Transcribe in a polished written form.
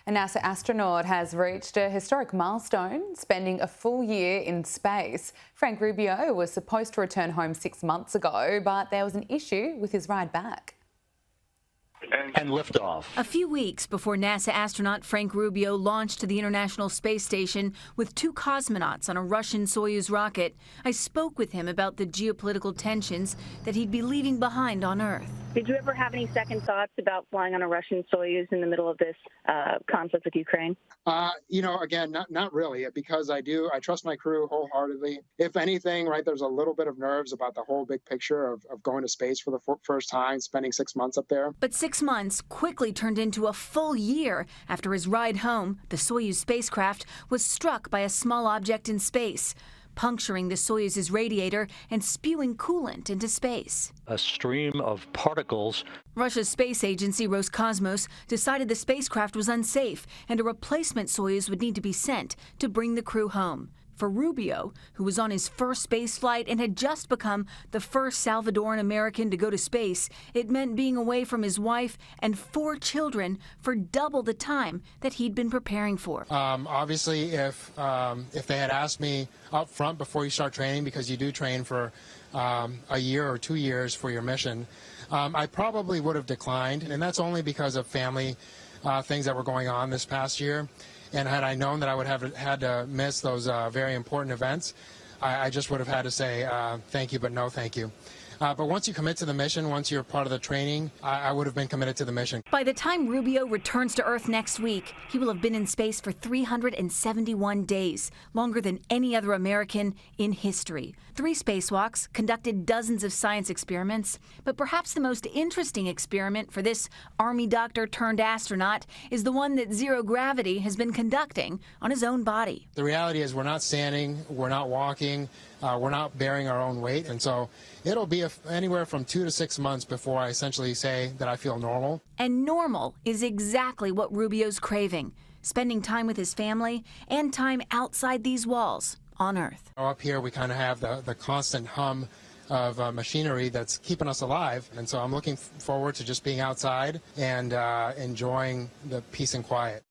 A NASA astronaut has reached a historic milestone, spending a full year in space. Frank Rubio was supposed to return home 6 months ago, but there was an issue with his ride back. And liftoff. A few weeks before NASA astronaut Frank Rubio launched to the International Space Station with 2 cosmonauts on a Russian Soyuz rocket, I spoke with him about the geopolitical tensions that he'd be leaving behind on Earth. Did you ever have any second thoughts about flying on a Russian Soyuz in the middle of this conflict with Ukraine? Again, not really, because I trust my crew wholeheartedly. If anything, right, there's a little bit of nerves about the whole big picture of going to space for the first time, spending 6 months up there. But 6 months quickly turned into a full year after his ride home. The Soyuz spacecraft was struck by a small object in space, puncturing the Soyuz's radiator and spewing coolant into space. A stream of particles. Russia's space agency Roscosmos decided the spacecraft was unsafe and a replacement Soyuz would need to be sent to bring the crew home. For Rubio, who was on his first space flight and had just become the first Salvadoran American to go to space, it meant being away from his wife and 4 children for double the time that he'd been preparing for. Obviously, if they had asked me up front before you start training, because you do train for a year or 2 years for your mission, I probably would have declined, and that's only because of family things that were going on this past year. And had I known that I would have had to miss those very important events, I just would have had to say thank you, but no thank you. But once you commit to the mission, once you're part of the training, I would have been committed to the mission. By the time Rubio returns to Earth next week, he will have been in space for 371 days, longer than any other American in history. 3 spacewalks, conducted dozens of science experiments, but perhaps the most interesting experiment for this Army doctor turned astronaut is the one that Zero Gravity has been conducting on his own body. The reality is we're not standing, we're not walking, we're not bearing our own weight, and so it'll be anywhere from 2 to 6 months before I essentially say that I feel normal. And normal is exactly what Rubio's craving, spending time with his family and time outside these walls on Earth. Up here we kind of have the constant hum of machinery that's keeping us alive, and so I'm looking forward to just being outside and enjoying the peace and quiet.